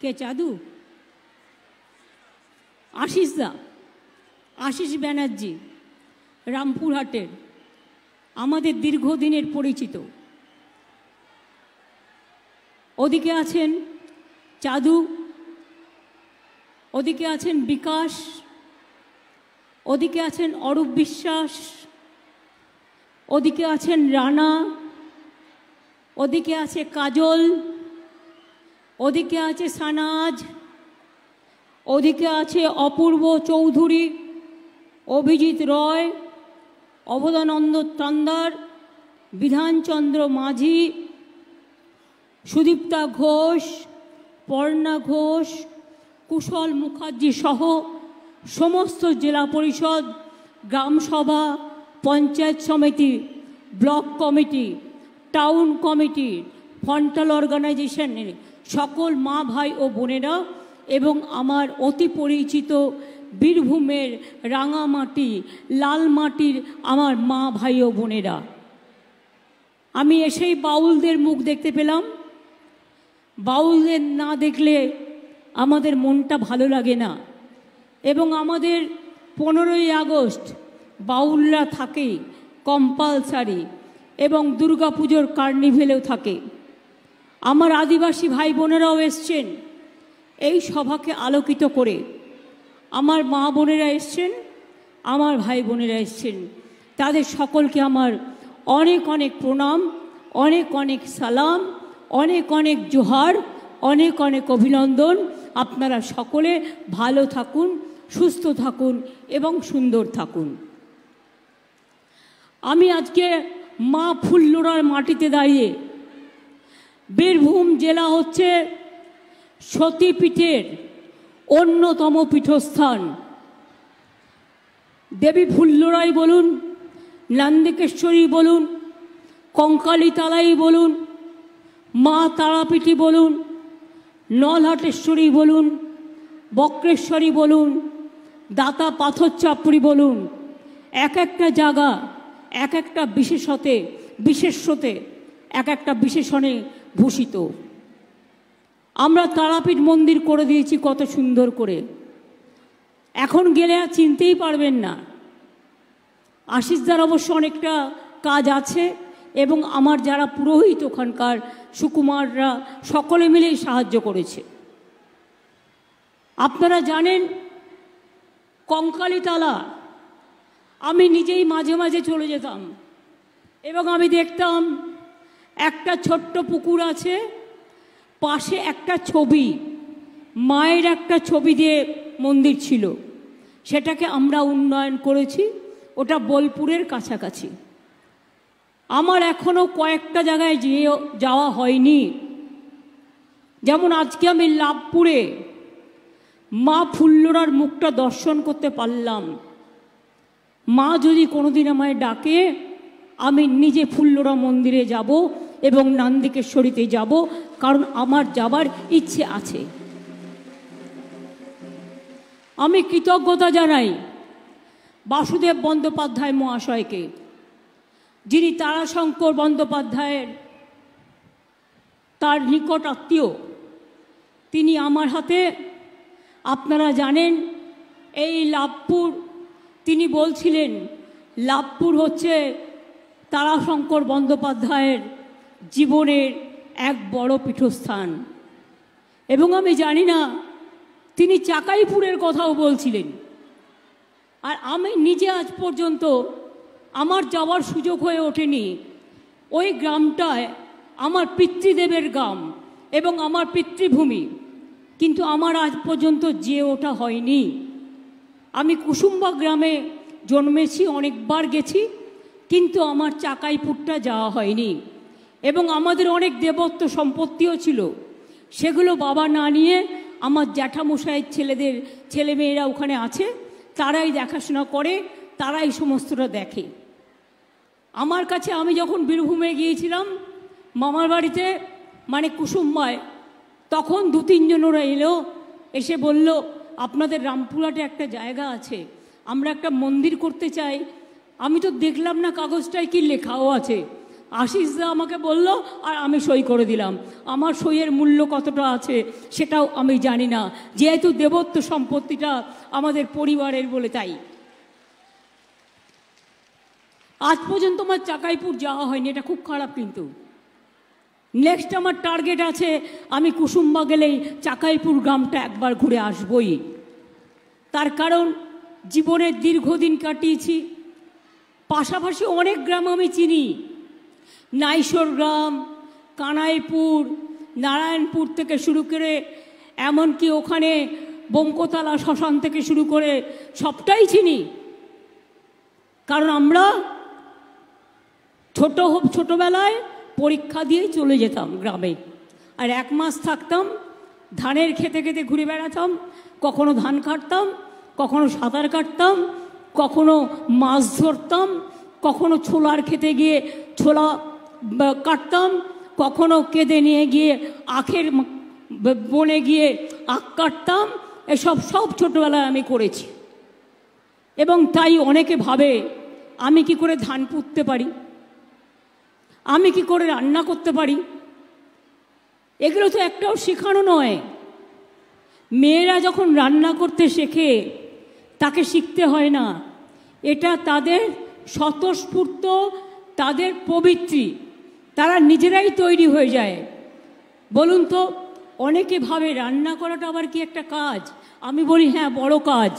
কে চাদু? আশিস দা, আশিস ব্যানার্জি, রামপুরহাটের, আমাদের দীর্ঘদিনের পরিচিত। ওদিকে আছেন চাদু, ওদিকে আছেন বিকাশ, ওদিকে আছেন অরূপ বিশ্বাস, ওদিকে আছেন রানা, ওদিকে আছে কাজল, ওদিকে আছে সানাজ, ওদিকে আছে অপূর্ব চৌধুরী, অভিজিৎ রয়, অবদানন্দ তান্দার, বিধানচন্দ্র মাঝি, সুদীপ্তা ঘোষ, পর্ণা ঘোষ, কুশল মুখার্জি সহ সমস্ত জেলা পরিষদ, গ্রামসভা, পঞ্চায়েত সমিতি, block committee, town committee, frontal অর্গানাইজেশনের সকল মা ভাই ও বোনেরা এবং আমার অতি পরিচিত বীরভূমের রাঙামাটি, লালমাটির আমার মা ভাই ও বোনেরা, আমি এসেই বাউলদের মুখ দেখতে পেলাম। বাউলদের না দেখলে আমাদের মনটা ভালো লাগে না এবং আমাদের 15ই আগস্ট বাউলরা থাকে কম্পালসারি এবং দুর্গাপুজোর কার্নিভেলেও থাকে। আমার আদিবাসী ভাই বোনেরাও এসছেন এই সভাকে আলোকিত করে, আমার মা বোনেরা এসছেন, আমার ভাই বোনেরা এসছেন, তাদের সকলকে আমার অনেক অনেক প্রণাম, অনেক অনেক সালাম, অনেক অনেক জোহার, অনেক অনেক অভিনন্দন। আপনারা সকলে ভালো থাকুন, সুস্থ থাকুন এবং সুন্দর থাকুন। আমি আজকে মা ফুল্লুরার মাটিতে দাঁড়িয়ে, বীরভূম জেলা হচ্ছে সতীপীঠের অন্যতম পীঠস্থান। দেবী ফুল্লুরাই বলুন, নন্দিকেশ্বরী বলুন, কঙ্কালীতলাই বলুন, মা তারাপীঠী বলুন, নলহাটেশ্বরী বলুন, বক্রেশ্বরী বলুন, দাতা পাথর চাপড়ি বলুন, এক একটা জায়গা এক একটা বিশেষ্যতে এক একটা বিশেষণে ভূষিত। আমরা তারাপীঠ মন্দির করে দিয়েছি কত সুন্দর করে, এখন গেলে আর চিনতেই পারবেন না। আশিসদার অবশ্য অনেকটা কাজ আছে এবং আমার যারা পুরোহিত ওখানকার সুকুমাররা সকলে মিলেই সাহায্য করেছে। আপনারা জানেন কঙ্কালীতলা আমি নিজেই মাঝে মাঝে চলে যেতাম এবং আমি দেখতাম একটা ছোট্ট পুকুর আছে, পাশে একটা ছবি, মায়ের একটা ছবি দিয়ে মন্দির ছিল, সেটাকে আমরা উন্নয়ন করেছি, ওটা বোলপুরের কাছাকাছি। আমার এখনও কয়েকটা জায়গায় যাওয়া হয়নি, যেমন আজকে আমি লাভপুরে মা ফুল্লুরার মুখটা দর্শন করতে পারলাম। মা যদি কোনোদিন আমায় ডাকে আমি নিজে ফুল্লুরা মন্দিরে যাব এবং নন্দিকেশ্বরীতে যাব, কারণ আমার যাবার ইচ্ছে আছে। আমি কৃতজ্ঞতা জানাই বাসুদেব বন্দ্যোপাধ্যায় মহাশয়কে, যিনি তারাশঙ্কর বন্দ্যোপাধ্যায়ের তার নিকট আত্মীয়। তিনি আমার হাতে, আপনারা জানেন এই লাভপুর, তিনি বলছিলেন লাভপুর হচ্ছে তারাশঙ্কর বন্দ্যোপাধ্যায়ের জীবনের এক বড় পীঠস্থান, এবং আমি জানি না তিনি চাকাইপুরের কথাও বলছিলেন। আর আমি নিজে আজ পর্যন্ত আমার যাওয়ার সুযোগ হয়ে ওঠেনি। ওই গ্রামটায় আমার পিতৃদেবের গ্রাম এবং আমার পিতৃভূমি, কিন্তু আমার আজ পর্যন্ত যেয়ে ওঠা হয়নি। আমি কুসুম্বা গ্রামে জন্মেছি, অনেকবার গেছি, কিন্তু আমার চাকাইপুরটা যাওয়া হয়নি। এবং আমাদের অনেক দেবত্ব সম্পত্তিও ছিল, সেগুলো বাবা না নিয়ে আমার জ্যাঠামশাইয়ের ছেলেমেয়েরা ওখানে আছে, তারাই দেখাশোনা করে, তারাই সমস্তটা দেখে। আমার কাছে আমি যখন বীরভূমে গিয়েছিলাম মামার বাড়িতে, মানে কুসুম্বায়, তখন 2-3 জন ওরা এলো, এসে বলল আপনাদের রামপুরহাটে একটা জায়গা আছে, আমরা একটা মন্দির করতে চাই। আমি তো দেখলাম না কাগজটায় কি লেখাও আছে, আশিসদা আমাকে বলল আর আমি সই করে দিলাম। আমার সইয়ের মূল্য কতটা আছে সেটাও আমি জানি না, যেহেতু দেবত্ব সম্পত্তিটা আমাদের পরিবারের বলে। তাই আজ পর্যন্ত আমার চাকাইপুর যাওয়া হয়নি, এটা খুব খারাপ। কিন্তু নেক্সট আমার টার্গেট আছে, আমি কুসুম্বা গেলেই চাকাইপুর গ্রামটা একবার ঘুরে আসবই। তার কারণ জীবনের দীর্ঘদিন কাটিয়েছি, পাশাপাশি অনেক গ্রাম আমি চিনি। নাইশোর গ্রাম, কানাইপুর, নারায়ণপুর থেকে শুরু করে এমনকি ওখানে বঙ্কতলা শ্মশান থেকে শুরু করে সবটাই চিনি। কারণ আমরা ছোটবেলায় পরীক্ষা দিয়েই চলে যেতাম গ্রামে, আর 1 মাস থাকতাম, ধানের খেতে খেতে ঘুরে বেড়াতাম। কখনো ধান কাটতাম, কখনো সাঁতার কাটতাম, কখনো মাছ ধরতাম, কখনো ছোলার খেতে গিয়ে ছোলা কাটতাম, কখনো কেঁদে নিয়ে গিয়ে আখের বনে গিয়ে আখ কাটতাম। এসব সব ছোটবেলায় আমি করেছি। এবং তাই অনেকে ভাবে আমি কি করে ধান পুঁততে পারি, আমি কি করে রান্না করতে পারি। এগুলো তো একটাও শেখানো নয়। মেয়েরা যখন রান্না করতে শেখে তাকে শিখতে হয় না, এটা তাদের স্বতঃস্ফূর্ত, তাদের পবিত্রী, তারা নিজেরাই তৈরি হয়ে যায়। বলুন তো, অনেকে ভাবে রান্না করাটা আবার কি একটা কাজ। আমি বলি হ্যাঁ, বড় কাজ।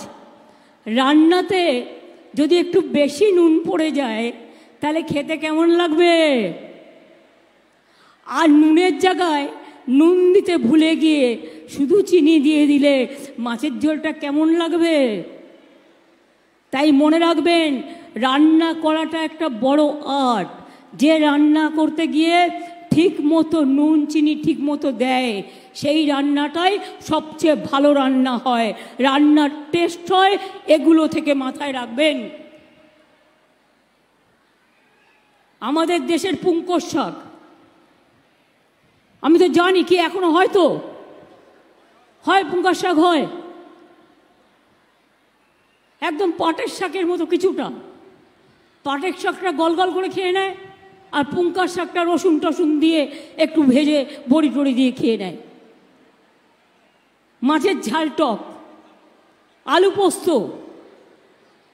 রান্নাতে যদি একটু বেশি নুন পড়ে যায় তাহলে খেতে কেমন লাগবে? আর নুনের জায়গায় নুন দিতে ভুলে গিয়ে শুধু চিনি দিয়ে দিলে মাছের ঝোলটা কেমন লাগবে? তাই মনে রাখবেন, রান্না করাটা একটা বড় আর্ট। যে রান্না করতে গিয়ে ঠিক মতো নুন চিনি ঠিক মতো দেয়, সেই রান্নাটাই সবচেয়ে ভালো রান্না হয়, রান্নার টেস্ট হয়। এগুলো থেকে মাথায় রাখবেন। আমাদের দেশের পুঙ্কর শাক আমি তো জানি কি এখনো হয়তো হয়, পুঙ্কর শাক হয় একদম পাটের শাকের মতো কিছুটা। পাটের শাকটা গল গল করে খেয়ে নেয়, আর পুঙ্কর শাকটা রসুন টসুন দিয়ে একটু ভেজে বড়ি টড়ি দিয়ে খেয়ে নেয়। মাছের ঝাল টক, আলু পোস্ত,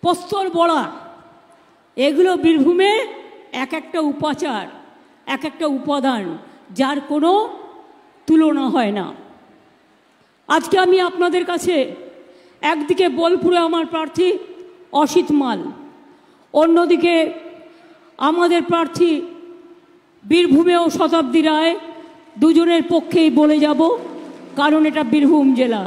পোস্তর বড়া, এগুলো বীরভূমে এক একটা উপাচার, এক একটা উপাদান, যার কোনো তুলনা হয় না। আজকে আমি আপনাদের কাছে একদিকে বোলপুরে আমার প্রার্থী অসিত মাল, অন্যদিকে আমাদের প্রার্থী বীরভূমেও শতাব্দী রায়, দুজনের পক্ষেই বলে যাব, কারণ এটা বীরভূম জেলা।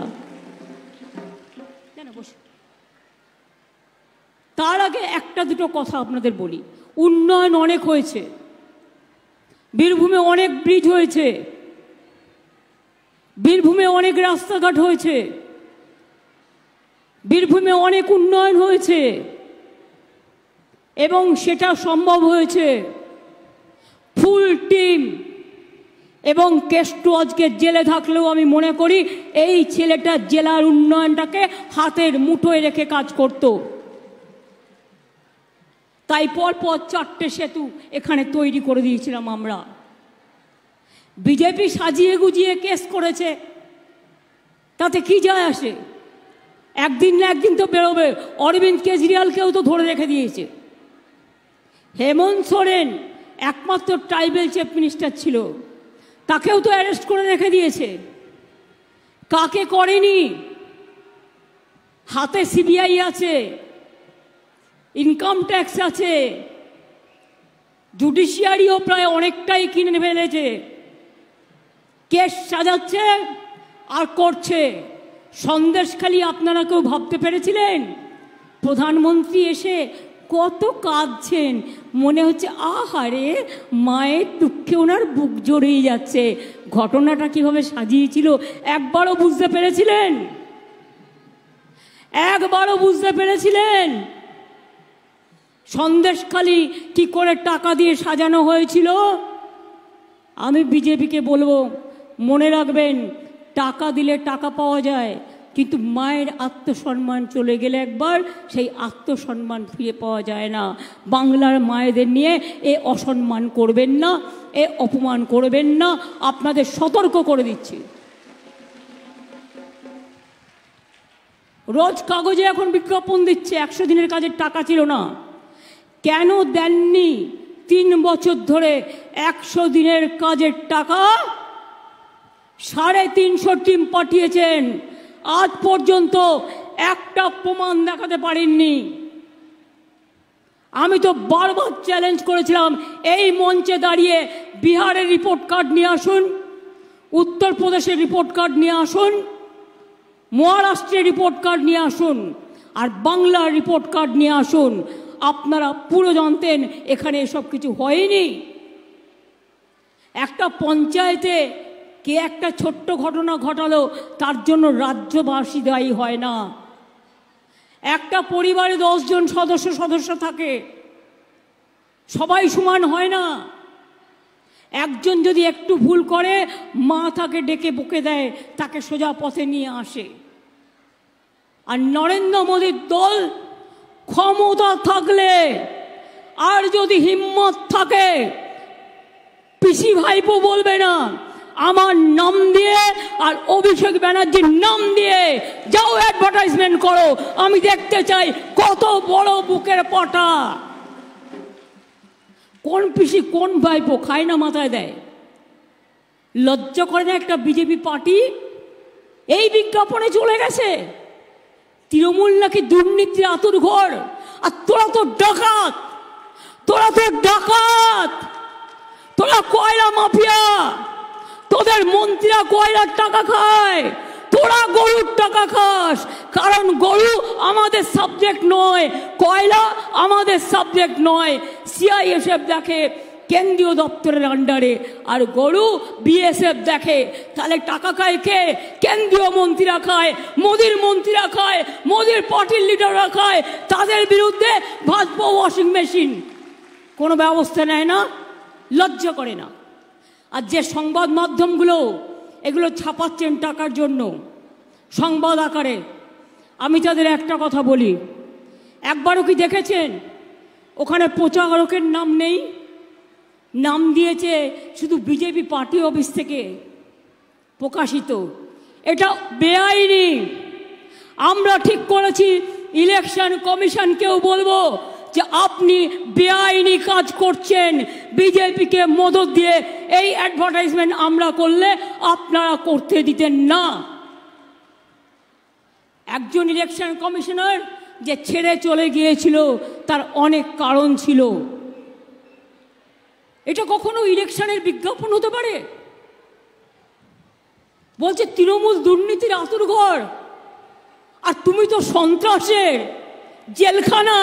তার আগে একটা দুটো কথা আপনাদের বলি। উন্নয়ন অনেক হয়েছে, বীরভূমে অনেক ব্রিজ হয়েছে, বীরভূমে অনেক রাস্তাঘাট হয়েছে, বীরভূমে অনেক উন্নয়ন হয়েছে, এবং সেটা সম্ভব হয়েছে ফুল টিম। এবং কেষ্টু আজকে জেলে থাকলেও আমি মনে করি এই ছেলেটা জেলার উন্নয়নটাকে হাতের মুঠোয় রেখে কাজ করত। তাই পরপর 4টে সেতু এখানে তৈরি করে দিয়েছিলাম আমরা। বিজেপি সাজিয়ে গুজিয়ে কেস করেছে, তাতে কি যায় আসে? একদিন না একদিন তো বেরোবে। অরবিন্দ কেজরিওয়ালকেও তো ধরে রেখে দিয়েছে। হেমন্ত সোরেন একমাত্র ট্রাইবেল চিফ মিনিস্টার ছিল, তাকেও তো অ্যারেস্ট করে রেখে দিয়েছে। কাকে করেনি? হাতে সিবিআই আছে, ইনকাম ট্যাক্স আছে, জুডিশিয়ারিও প্রায় অনেকটাই কিনে ফেলেছে। কেস সাজাচ্ছে আর করছে। সন্দেশখালি আপনারা কেউ ভাবতে পেরেছিলেন? প্রধানমন্ত্রী এসে কত কাঁদছেন, মনে হচ্ছে আহারে মায়ের দুঃখে ওনার বুক জড়িয়ে যাচ্ছে। ঘটনাটা কিভাবে সাজিয়েছিল একবারও বুঝতে পেরেছিলেন? একবারও বুঝতে পেরেছিলেন সন্দেশখালি কি করে টাকা দিয়ে সাজানো হয়েছিল? আমি বিজেপিকে বলবো, মনে রাখবেন, টাকা দিলে টাকা পাওয়া যায়, কিন্তু মায়ের আত্মসম্মান চলে গেলে একবার সেই আত্মসম্মান ফিরে পাওয়া যায় না। বাংলার মায়েদের নিয়ে এ অসম্মান করবেন না, এ অপমান করবেন না, আপনাদের সতর্ক করে দিচ্ছি। রোজ কাগজে এখন বিজ্ঞাপন দিচ্ছে 100 দিনের কাজের টাকা ছিল না। কেন দেননি 3 বছর ধরে 100 দিনের কাজের টাকা? 350 টিম পাঠিয়েছেন, আজ পর্যন্ত একটা প্রমাণ দেখাতে পারেননি। আমি তো বারবার চ্যালেঞ্জ করেছিলাম, এই মঞ্চে দাঁড়িয়ে বিহারের রিপোর্ট কার্ড নিয়ে আসুন, উত্তরপ্রদেশের রিপোর্ট কার্ড নিয়ে আসুন, মহারাষ্ট্রের রিপোর্ট কার্ড নিয়ে আসুন, আর বাংলার রিপোর্ট কার্ড নিয়ে আসুন। আপনারা পুরো জানতেন এখানে এসব কিছু হয়নি। একটা পঞ্চায়েতে কে একটা ছোট্ট ঘটনা ঘটালো তার জন্য রাজ্যবাসী দায়ী হয় না। একটা পরিবারে 10 জন সদস্য থাকে, সবাই সমান হয় না। একজন যদি একটু ভুল করে মা তাকে ডেকে বকে দেয়, তাকে সোজা পথে নিয়ে আসে। আর নরেন্দ্র মোদীর দল ক্ষমতা থাকলে আর যদি হিম্মত থাকে, পিসি ভাইপো বলবে না, আমার নাম দিয়ে আর অভিষেক ব্যানার্জির নাম দিয়ে যাও অ্যাডভার্টাইজমেন্ট করো, আমি দেখতে চাই কত বড় বুকের পাটা। কোন পিসি কোন ভাইপো খায় না মাথায় দেয়? লজ্জা করে না একটা বিজেপি পার্টি এই বিজ্ঞাপনে চলে গেছে? তৃণমূল নাকি দুর্নীতির আতুর ঘর, আর তোরা তো ডাকাত, তোরা কয়লা মাফিয়া, তোদের মন্ত্রীরা কয়লার টাকা খায়, তোরা গরুর টাকা খাস। কারণ গরু আমাদের সাবজেক্ট নয়, কয়লা আমাদের সাবজেক্ট নয়। সিআইএসএফ দেখে কেন্দ্রীয় দপ্তরের আন্ডারে, আর গরু বিএসএফ দেখে। তাহলে টাকা খায় কে? কেন্দ্রীয় মন্ত্রীরা খায়, মোদির মন্ত্রীরা খায়, মোদির পার্টির লিডাররা খায়। তাদের বিরুদ্ধে ভাজপা ওয়াশিং মেশিন কোনো ব্যবস্থা নেয় না, লজ্জা করে না। আর যে সংবাদ মাধ্যমগুলো এগুলো ছাপাচ্ছেন টাকার জন্য সংবাদ আকারে, আমি তাদের একটা কথা বলি, একবারও কি দেখেছেন ওখানে প্রচারকের নাম নেই? নাম দিয়েছে শুধু বিজেপি পার্টি অফিস থেকে প্রকাশিত। এটা বেআইনি। আমরা ঠিক করেছি ইলেকশন কমিশনকেও বলবো যে আপনি বেআইনি কাজ করছেন, বিজেপিকে মদত দিয়ে এই অ্যাডভার্টাইজমেন্ট আমরা করলে আপনারা করতে দিতেন না। একজন ইলেকশন কমিশনার যে ছেড়ে চলে গিয়েছিল তার অনেক কারণ ছিল। এটা কখনো ইলেকশনের বিজ্ঞাপন হতে পারে? বলছে তৃণমূল দুর্নীতির আতুরঘর, আর তুমি তো সন্ত্রাসের জেলখানা।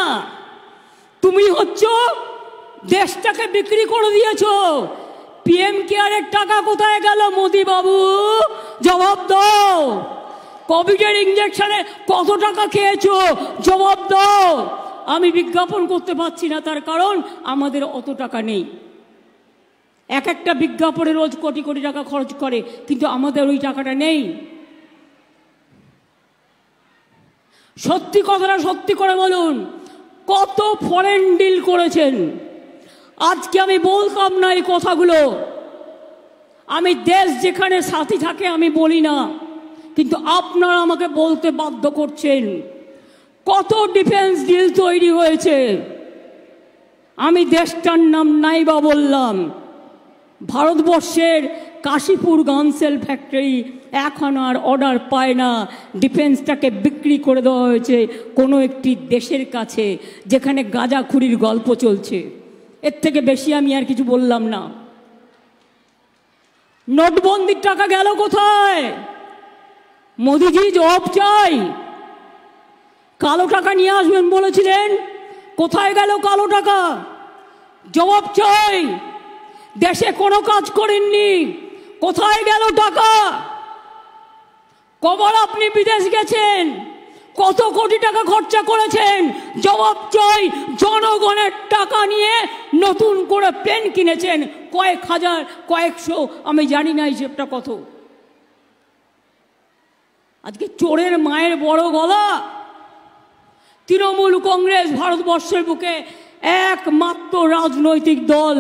তুমি হচ্ছ দেশটাকে বিক্রি করে দিয়েছ। পিএম কেয়ারের টাকা কোথায় গেল মোদি বাবু? জবাব দাও। কোভিডের ইঞ্জেকশনে কত টাকা খেয়েছো? জবাব দাও। আমি বিজ্ঞাপন করতে পারছি না, তার কারণ আমাদের অত টাকা নেই। একটা বিজ্ঞাপনে রোজ কোটি কোটি টাকা খরচ করে, কিন্তু আমাদের ওই টাকাটা নেই। সত্যি কথাটা সত্যি করে বলুন, কত ফরেন ডিল করেছেন? আজকে আমি বলতাম না এই কথাগুলো, আমি দেশ যেখানে সাথী থাকে আমি বলি না, কিন্তু আপনারা আমাকে বলতে বাধ্য করছেন। কত ডিফেন্স ডিল তৈরি হয়েছে, আমি দেশটার নাম নাইবা বললাম। ভারতবর্ষের কাশীপুর গানসেল ফ্যাক্টরি এখন আর অর্ডার পায় না, ডিফেন্সটাকে বিক্রি করে দেওয়া হয়েছে কোনো একটি দেশের কাছে যেখানে গাঁজাখুরির গল্প চলছে। এর থেকে বেশি আমি আর কিছু বললাম না। নোটবন্দির টাকা গেল কোথায়? মোদিজি জবাব চাই। কালো টাকা নিয়ে আসবেন বলেছিলেন, কোথায় গেল কালো টাকা? জবাব চাই। দেশে কোনো কাজ করেননি, কোথায় গেল টাকা? কবার আপনি বিদেশ গেছেন, কত কোটি টাকা খরচা করেছেন? জবাব চাই। জনগণের টাকা নিয়ে নতুন করে প্লেন কিনেছেন, কয়েক হাজার, কয়েকশো, আমি জানি না হিসেবটা কত। আজকে চোরের মায়ের বড় গলা। তৃণমূল কংগ্রেস ভারতবর্ষের বুকে একমাত্র রাজনৈতিক দল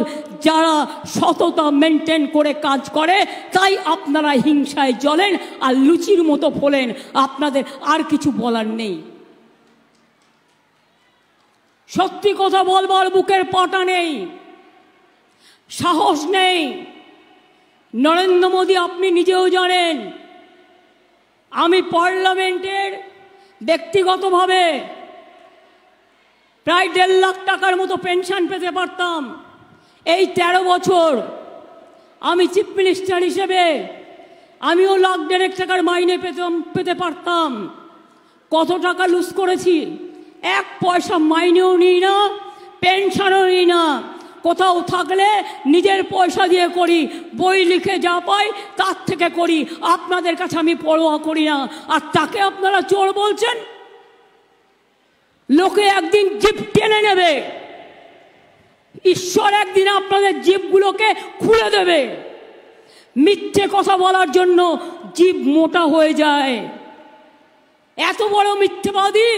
যারা সততা মেনটেন করে কাজ করে, তাই আপনারা হিংসায় জ্বলেন আর লুচির মতো ফোলেন। আপনাদের আর কিছু বলার নেই। সত্যি কথা বলবার বুকের পাটা নেই, সাহস নেই। নরেন্দ্র মোদী আপনি নিজেও জানেন, আমি পার্লামেন্টের ব্যক্তিগতভাবে প্রায় 1.5 লাখ টাকার মতো পেনশন পেতে পারতাম। এই 13 বছর আমি চিফ মিনিস্টার হিসেবে আমিও 1.5 লাখ টাকার মাইনে পেতে পারতাম। কত টাকা লুজ করেছি? 1 পয়সা মাইনেও নিই না, পেনশনও নিই না। কোথাও থাকলে নিজের পয়সা দিয়ে করি, বই লিখে যা পাই তার থেকে করি। আপনাদের কাছে আমি পরোয়া করি না। আর তাকে আপনারা চোর বলছেন? লোকে একদিন জিভ টেনে নেবে, ঈশ্বর একদিন আপনাদের জিভগুলোকে খুলে দেবে। মিথ্যে কথা বলার জন্য জিভ মোটা হয়ে যায়। এত বড় মিথ্যেবাদী,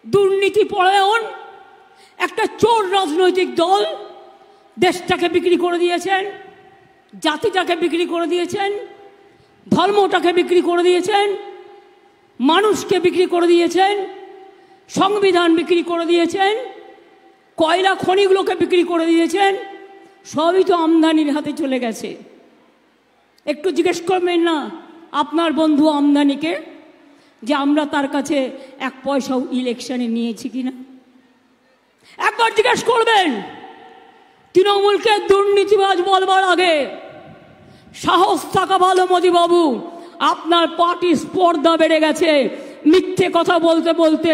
দুর্নীতি পরায়ণ একটা চোর রাজনৈতিক দল দেশটাকে বিক্রি করে দিয়েছেন, জাতিটাকে বিক্রি করে দিয়েছেন, ধর্মটাকে বিক্রি করে দিয়েছেন, মানুষকে বিক্রি করে দিয়েছেন, সংবিধান বিক্রি করে দিয়েছেন, কয়লা খনিগুলোকে বিক্রি করে দিয়েছেন। সবই তো আমদানির হাতে চলে গেছে। একটু জিজ্ঞেস করবেন না আপনার বন্ধু আমদানিকে যে আমরা তার কাছে 1 পয়সাও ইলেকশনে নিয়েছি কিনা? একবার জিজ্ঞেস করবেন। তৃণমূলকে দুর্নীতিবাজ বলবার আগে সাহস থাকা ভালো। মোদী বাবু, আপনার পার্টির স্পর্ধা বেড়ে গেছে। মিথ্যে কথা বলতে বলতে,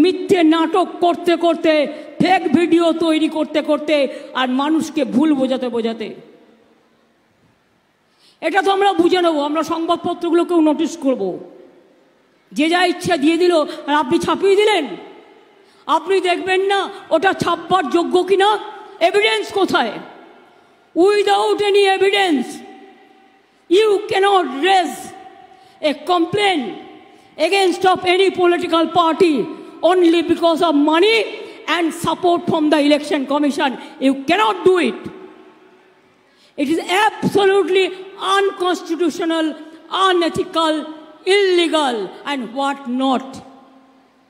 মিথ্যে নাটক করতে করতে, ফেক ভিডিও তৈরি করতে করতে, আর মানুষকে ভুল বোঝাতে বোঝাতে। এটা তো আমরা বুঝে নেব, আমরা সংবাদপত্রগুলোকেও নোটিশ করব। যে যা ইচ্ছা দিয়ে দিল আর আপনি ছাপিয়ে দিলেন। আপনি দেখবেন না ওটা ছাপবার যোগ্য কিনা, এভিডেন্স কোথায়? Without any evidence you cannot raise a complain against of any political party only because of money and support from the election commission. You cannot do it. It is absolutely unconstitutional, unethical, illegal and what not.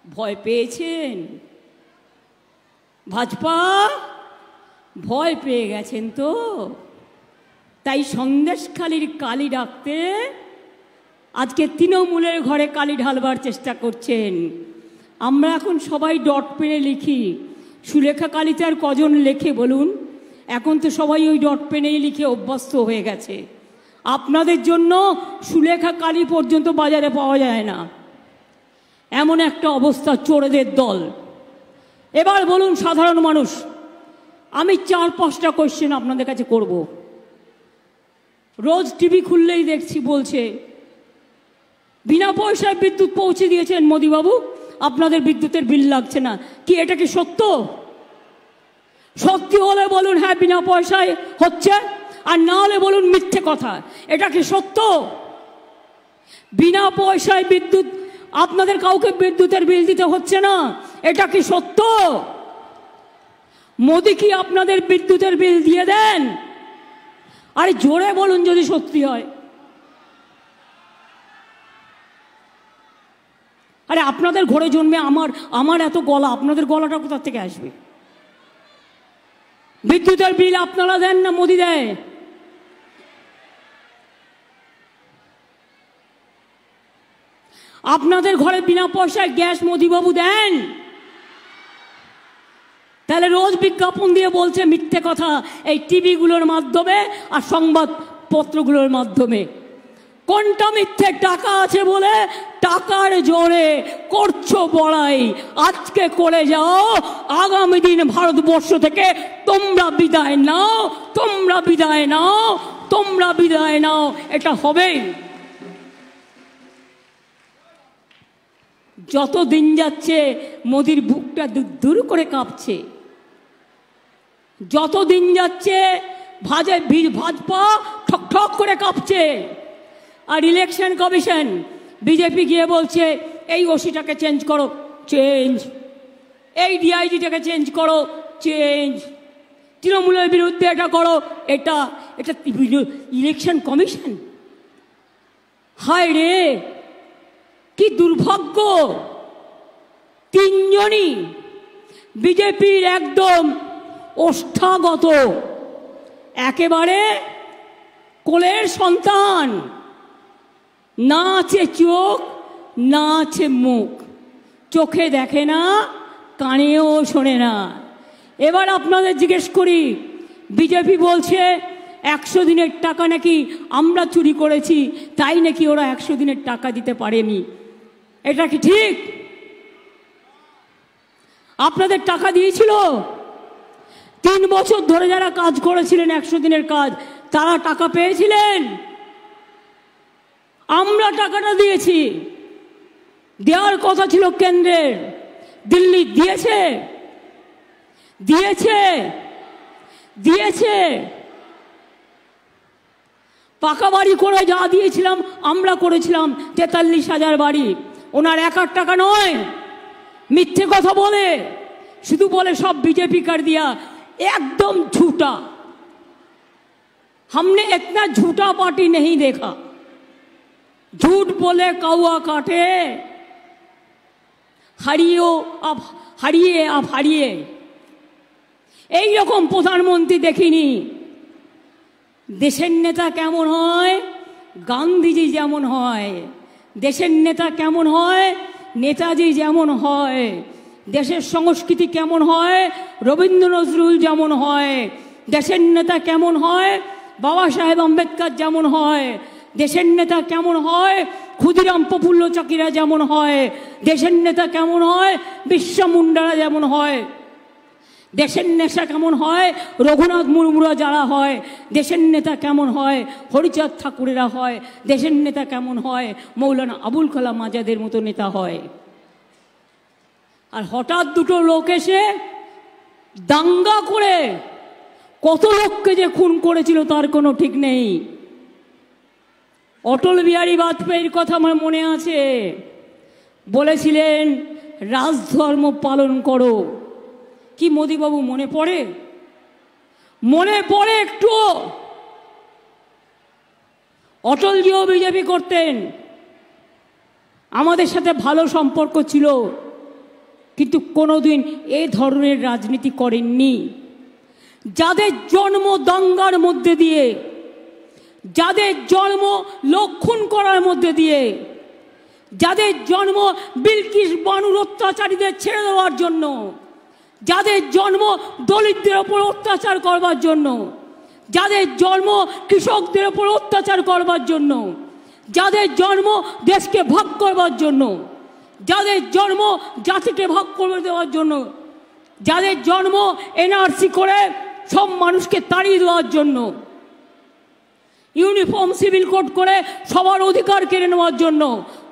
ভয় পেয়েছেন? ভাজপা ভয় পেয়ে গেছেন তো, তাই সন্দেশখালির কালি ডাকতে আজকে তৃণমূলের ঘরে কালি ঢালবার চেষ্টা করছেন। আমরা এখন সবাই ডট পেনে লিখি। সুলেখা কালিতে আর কজন লেখে বলুন? এখন তো সবাই ওই ডট পেনেই লিখে অভ্যস্ত হয়ে গেছে। আপনাদের জন্য সুলেখা কালি পর্যন্ত বাজারে পাওয়া যায় না, এমন একটা অবস্থা চোরেদের দল। এবার বলুন সাধারণ মানুষ, আমি 4-5টা কোয়েশ্চেন আপনাদের কাছে করব। রোজ টিভি খুললেই দেখছি বলছে বিনা পয়সায় বিদ্যুৎ পৌঁছে দিয়েছেন মোদিবাবু, আপনাদের বিদ্যুতের বিল লাগছে না। কি এটা কি সত্য? সত্যি হলে বলুন হ্যাঁ বিনা পয়সায় হচ্ছে, আর না হলে বলুন মিথ্যে কথা। এটা কি সত্য? বিনা পয়সায় বিদ্যুৎ, আপনাদের কাউকে বিদ্যুতের বিল দিতে হচ্ছে না, এটা কি সত্য? মোদি কি আপনাদের বিদ্যুতের বিল দিয়ে দেন? আরে জোরে বলুন যদি সত্যি হয়। আরে আপনাদের ঘরে জন্মে আমার এত গলা, আপনাদের গলাটা কোথা থেকে আসবে? বিদ্যুতের বিল আপনারা দেন না মোদি দেয়? আপনাদের ঘরে বিনা পয়সায় গ্যাস মোদিবাবু দেন? তাহলে রোজ বিজ্ঞাপন দিয়ে বলছে মিথ্যে কথা এই টিভিগুলোর মাধ্যমে আর সংবাদপত্রগুলোর মাধ্যমে। কোনটা মিথ্যে? টাকা আছে বলে টাকার জোরে করছো বড়াই। আজকে করে যাও, আগামী দিন ভারতবর্ষ থেকে তোমরা বিদায় নাও, তোমরা বিদায় নাও, তোমরা বিদায় নাও, এটা হবেই। যত দিন যাচ্ছে মোদির বুকটা দূর করে কাঁপছে। যত দিন যাচ্ছে ভাজপা ঠক ঠক করে কাঁপছে। আর ইলেকশন কমিশন বিজেপি গিয়ে বলছে এই ওসিটাকে চেঞ্জ করো, চেঞ্জ। এই ডিআইজিটাকে চেঞ্জ করো, চেঞ্জ। তৃণমূলের বিরুদ্ধে এটা করো, এটা এটা ইলেকশন কমিশন। হায় রে, কি দুর্ভাগ্য! তিনজনই বিজেপির একদম ওষ্ঠাগত, একেবারে কোলের সন্তান। না আছে চোখ, না আছে মুখ, চোখে দেখে না, কানেও শোনে না। এবার আপনাদের জিজ্ঞেস করি, বিজেপি বলছে 100 দিনের টাকা নাকি আমরা চুরি করেছি, তাই নাকি ওরা 100 দিনের টাকা দিতে পারেনি। এটা কি ঠিক? আপনাদের টাকা দিয়েছিল? 3 বছর ধরে যারা কাজ করেছিলেন 100 দিনের কাজ, তারা টাকা পেয়েছিলেন? আমরা টাকাটা দিয়েছি, দেওয়ার কথা ছিল কেন্দ্রের। দিল্লি দিয়েছে? দিয়েছে? দিয়েছে। পাকা বাড়ি করে যা দিয়েছিলাম আমরা করেছিলাম 43,000 বাড়ি। ওনার একার টাকা নয়, মিথ্যে কথা বলে, শুধু বলে सब बीजेपी कर दिया। एकदम झूठा, हमने इतना झूठा पार्टी नहीं देखा। झूठ बोले कौआ काटे, হারিয়েও আপ হারিয়ে আপ হারিয়ে, এই রকম প্রধানমন্ত্রী দেখিনি। দেশের নেতা কেমন হয়? গান্ধীজি যেমন হয়। দেশের নেতা কেমন হয়? নেতাজি যেমন হয়। দেশের সংস্কৃতি কেমন হয়? রবীন্দ্র নজরুল যেমন হয়। দেশের নেতা কেমন হয়? বাবা সাহেব আম্বেদকর যেমন হয়। দেশের নেতা কেমন হয়? ক্ষুদিরাম প্রফুল্ল চাকিরা যেমন হয়। দেশের নেতা কেমন হয়? বিরসা মুন্ডারা যেমন হয়। দেশের নেতা কেমন হয়? রঘুনাথ মুর্মুরা যারা হয়। দেশের নেতা কেমন হয়? হরিচাঁদ ঠাকুরেরা হয়। দেশের নেতা কেমন হয়? মৌলানা আবুল কালাম আজাদের মতো নেতা হয়। আর হঠাৎ দুটো লোক এসে দাঙ্গা করে কত লোককে যে খুন করেছিল তার কোনো ঠিক নেই। অটল বিহারী বাজপেয়ীর কথা আমার মনে আছে, বলেছিলেন রাজধর্ম পালন করো। কি মোদিবাবু মনে পড়ে? মনে পড়ে একটু? অটলজিও বিজেপি করতেন, আমাদের সাথে ভালো সম্পর্ক ছিল, কিন্তু কোনোদিন এ ধরনের রাজনীতি করেননি। যাদের জন্ম দাঙ্গার মধ্যে দিয়ে, যাদের জন্ম লক্ষণ করার মধ্যে দিয়ে, যাদের জন্ম বিলকিস বানুর অত্যাচারীদের ছেড়ে দেওয়ার জন্য, যাদের জন্ম দলিতদের ওপর অত্যাচার করবার জন্য, যাদের জন্ম কৃষকদের ওপর অত্যাচার করবার জন্য, যাদের জন্ম দেশকে ভাগ করবার জন্য, যাদের জন্ম জাতিকে ভাগ করে দেওয়ার জন্য, যাদের জন্ম এনআরসি করে সব মানুষকে তাড়িয়ে দেওয়ার জন্য, ইউনিফর্ম সিভিল কোড করে সবার অধিকার কেড়ে নেওয়ার জন্য,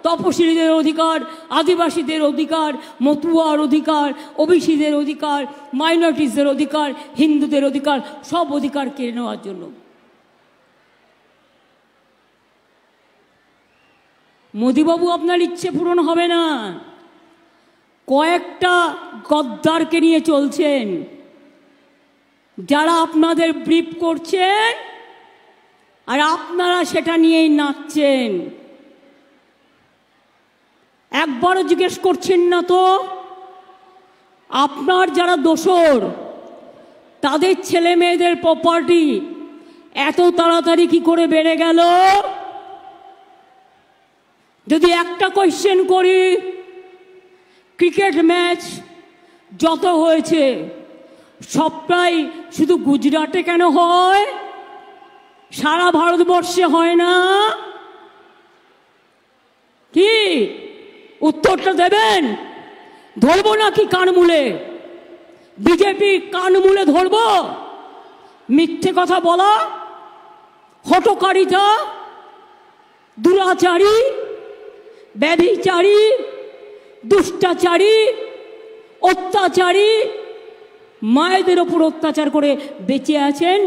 তপশিলীদের অধিকার, আদিবাসীদের অধিকার, মতুয়ার অধিকার, ওবিসিদের অধিকার, মাইনরিটিসদের অধিকার, হিন্দুদের অধিকার, সব অধিকার কেড়ে নেওয়ার জন্য। মোদিবাবু আপনার ইচ্ছে পূরণ হবে না। কয়েকটা গদ্দারকে নিয়ে চলছেন যারা আপনাদের ব্রিফ করছেন আর আপনারা সেটা নিয়েই নাচছেন। একবারও জিজ্ঞেস করছেন না তো আপনার যারা দোসর তাদের ছেলে মেয়েদের প্রপার্টি এত তাড়াতাড়ি কি করে বেড়ে গেল? যদি একটা কোয়েশ্চেন করি, ক্রিকেট ম্যাচ যত হয়েছে সবটাই শুধু গুজরাটে কেন হয়, সারা ভারতবর্ষে হয় না? কি উত্তরটা দেবেন? ধরবো নাকি কানমূলে? বিজেপি কানমূলে ধরবো? মিথ্যে কথা বলা, হঠকারিতা, দুরাচারী, ব্যভিচারী, দুষ্টাচারী, অত্যাচারী, মায়েদের ওপর অত্যাচার করে বেঁচে আছেন।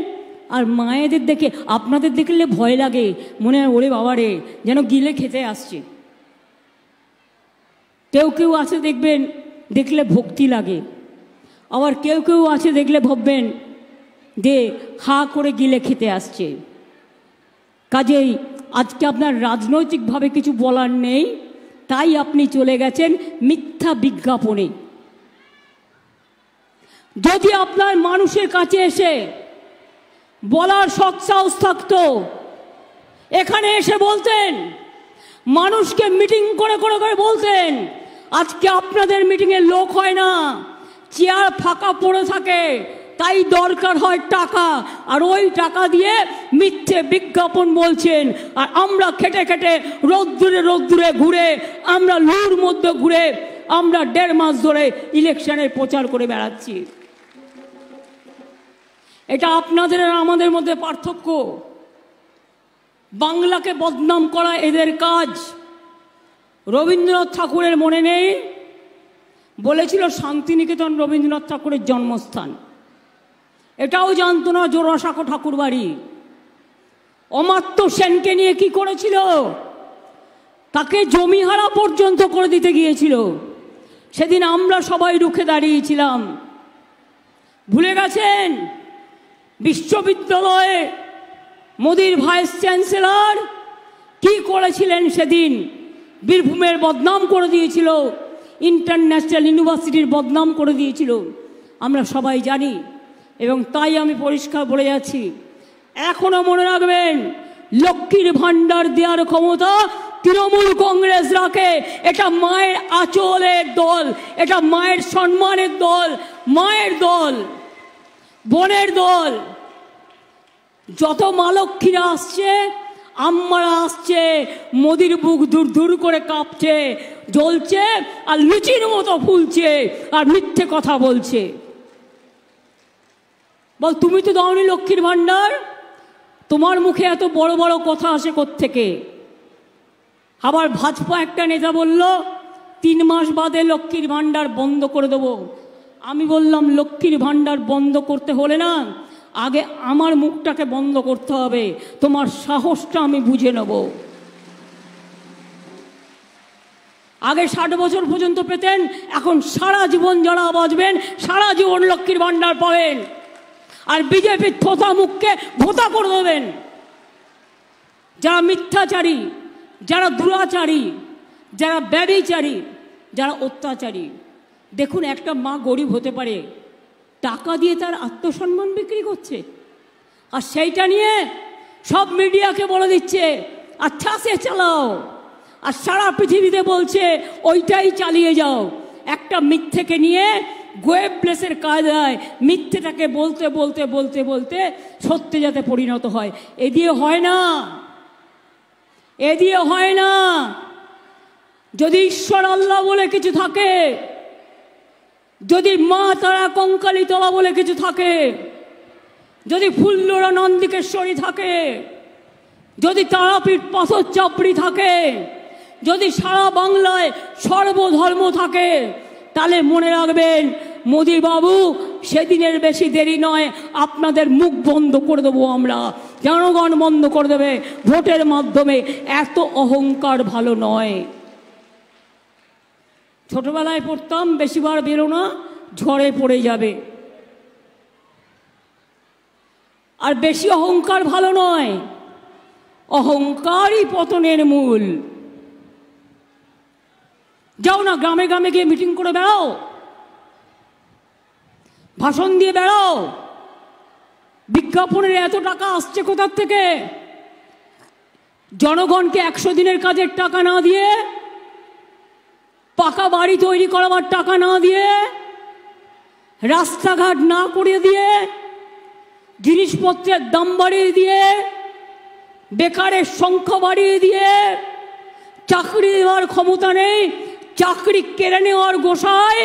আর মায়েদের দেখে আপনাদের দেখলে ভয় লাগে, মনে হয় ওরে বাবারে যেন গিলে খেতে আসছে। কেউ কেউ আছে দেখবেন দেখলে ভক্তি লাগে, আবার কেউ কেউ আছে দেখলে ভাববেন যে হা করে গিলে খেতে আসছে। কাজেই আজকে আপনার রাজনৈতিকভাবে কিছু বলার নেই, তাই আপনি চলে গেছেন মিথ্যা বিজ্ঞাপনে। যদি আপনার মানুষের কাছে এসে বলার সৎসাহস থাকতো, এখানে এসে বলতেন, মানুষকে মিটিং করে করে করে বলতেন। আজকে আপনাদের মিটিংয়ে লোক হয় না, চেয়ার ফাঁকা পড়ে থাকে, তাই দরকার হয় টাকা, আর ওই টাকা দিয়ে মিথ্যে বিজ্ঞাপন বলছেন। আর আমরা খেটে খেটে রোদ্দুরে রোদ্দুরে ঘুরে, আমরা লুর মধ্যে ঘুরে, আমরা 1.5 মাস ধরে ইলেকশনের প্রচার করে বেড়াচ্ছি। এটা আপনাদের আর আমাদের মধ্যে পার্থক্য। বাংলাকে বদনাম করা এদের কাজ। রবীন্দ্রনাথ ঠাকুরের মনে নেই, বলেছিল শান্তিনিকেতন রবীন্দ্রনাথ ঠাকুরের জন্মস্থান, এটাও জানতো না জোড়াসাঁকো ঠাকুর বাড়ি। অমাত্য সেনকে নিয়ে কি করেছিল, তাকে জমিহারা পর্যন্ত করে দিতে গিয়েছিল। সেদিন আমরা সবাই রুখে দাঁড়িয়েছিলাম। ভুলে গেছেন বিশ্ববিদ্যালয়ে মোদির ভাইস চ্যান্সেলর কি করেছিলেন? সেদিন বীরভূমের বদনাম করে দিয়েছিল, ইন্টারন্যাশনাল ইউনিভার্সিটির বদনাম করে দিয়েছিল, আমরা সবাই জানি। এবং তাই আমি পরিষ্কার বলে যাচ্ছি, এখনো মনে রাখবেন, লক্ষ্মীর ভাণ্ডার দেওয়ার ক্ষমতা তৃণমূল কংগ্রেস রাখে। এটা মায়ের আঁচলের দল, এটা মায়ের সম্মানের দল, মায়ের দল, বোনের দল। যত মা লক্ষ্মীরা আসছে, আম্মারা আসছে, মোদির বুক দূর দূর করে কাঁপছে, জ্বলছে, আর লুচির মতো ফুলছে, আর মিথ্যে কথা বলছে। বল, তুমি তো দাওনি লক্ষ্মীর ভাণ্ডার, তোমার মুখে এত বড় বড় কথা আসে কোত্থেকে? আবার ভাজপা একটা নেতা বলল 3 মাস বাদে লক্ষ্মীর ভাণ্ডার বন্ধ করে দেবো। আমি বললাম, লক্ষ্মীর ভাণ্ডার বন্ধ করতে হলে না, আগে আমার মুখটাকে বন্ধ করতে হবে, তোমার সাহসটা আমি বুঝে নেব। আগে 60 বছর পর্যন্ত পেতেন, এখন সারা জীবন যারা বাঁচবেন সারা জীবন লক্ষ্মীর ভাণ্ডার পাবেন। আর বিজেপির থোতা মুখকে ভোতা করে দেবেন। যারা মিথ্যাচারী, যারা দুরাচারী, যারা ব্যভিচারী, যারা অত্যাচারী। দেখুন, একটা মা গরিব হতে পারে, টাকা দিয়ে তার আত্মসম্মান বিক্রি করছে, আর সেইটা নিয়ে সব মিডিয়াকে বলে দিচ্ছে আচ্ছা সে চালাও, আর সারা পৃথিবীতে বলছে ওইটাই চালিয়ে যাও। একটা মিথ্যেকে নিয়ে গোয়েবলেসের কায়দায় মিথ্যেটাকে বলতে বলতে বলতে বলতে সত্যি যাতে পরিণত হয়। এ দিয়ে হয় না, এ দিয়ে হয় না। যদি ঈশ্বর আল্লাহ বলে কিছু থাকে, যদি মা তারা কঙ্কালী তলা বলে কিছু থাকে, যদি ফুল্লরা নন্দিকেশ্বরী থাকে, যদি তারাপীঠ পাথর চাপড়ি থাকে, যদি সারা বাংলায় সর্বধর্ম থাকে, তাহলে মনে রাখবেন মোদি বাবু, সেদিনের বেশি দেরি নয়, আপনাদের মুখ বন্ধ করে দেবো আমরা, জনগণ বন্ধ করে দেবে ভোটের মাধ্যমে। এত অহংকার ভালো নয়। ছোটবেলায় পড়তাম, বেশিবার বেরো না, ঝড়ে পড়ে যাবে। আর বেশি অহংকার ভালো নয়, অহংকারই পতনের মূল। যাও না, গ্রামে গ্রামে গিয়ে মিটিং করে বেড়াও, ভাষণ দিয়ে বেড়াও। বিজ্ঞাপনের এত টাকা আসছে কোথার থেকে? জনগণকে 100 দিনের কাজের টাকা না দিয়ে, পাকা বাড়ি তৈরি করাবার টাকা না দিয়ে, রাস্তাঘাট না করে দিয়ে, জিনিসপত্রের দাম বাড়িয়ে দিয়ে, বেকারের সংখ্যা বাড়িয়ে দিয়ে, চাকরি দেওয়ার ক্ষমতা নেই, চাকরি কেড়ে নেওয়ার গোসায়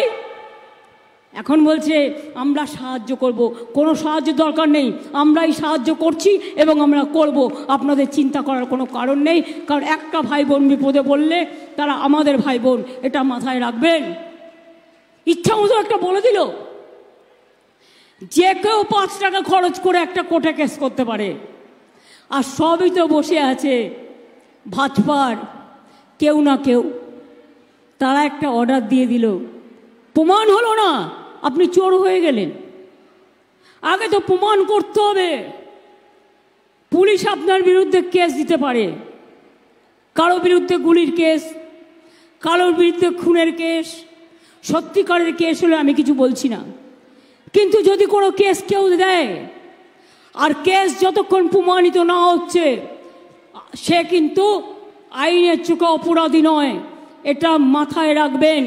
এখন বলছে আমরা সাহায্য করব। কোনো সাহায্যের দরকার নেই, আমরাই সাহায্য করছি এবং আমরা করব। আপনাদের চিন্তা করার কোনো কারণ নেই, কারণ একটা ভাই বোন বিপদে পড়লে তারা আমাদের ভাই বোন, এটা মাথায় রাখবেন। ইচ্ছা মতো একটা বলে দিল, যে কেউ 5 টাকা খরচ করে একটা কোর্টে কেস করতে পারে। আর সবই তো বসে আছে ভাজপার কেউ না কেউ, তারা একটা অর্ডার দিয়ে দিল, প্রমাণ হলো না, আপনি চোর হয়ে গেলেন। আগে তো প্রমাণ করতে হবে। পুলিশ আপনার বিরুদ্ধে কেস দিতে পারে, কারো বিরুদ্ধে গুলির কেস, কারোর বিরুদ্ধে খুনের কেস, সত্যিকারের কেস হলে আমি কিছু বলছি না। কিন্তু যদি কোনো কেস কেউ দেয় আর কেস যতক্ষণ প্রমাণিত না হচ্ছে, সে কিন্তু আইনের চোখে অপরাধী নয়, এটা মাথায় রাখবেন।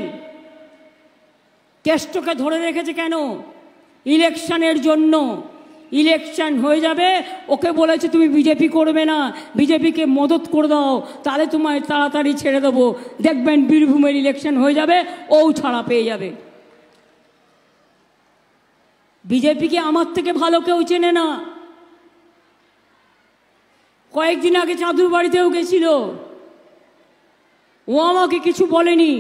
কেষ্টকে ধরে রেখেছে কেন? ইলেকশনের জন্য। ইলেকশন হয়ে যাবে, ওকে বলেছে তুমি বিজেপি করবে না, বিজেপিকে মদত করে দাও, তাহলে তোমায় তাড়াতাড়ি ছেড়ে দেবো। দেখবেন বীরভূমের ইলেকশন হয়ে যাবে, ও ছাড়া পেয়ে যাবে। বিজেপিকে আমার থেকে ভালো কেউ চেনে না। কয়েকদিন আগে চাঁদুর বাড়িতেও গেছিল, ও আমাকে কিছু বলেনি।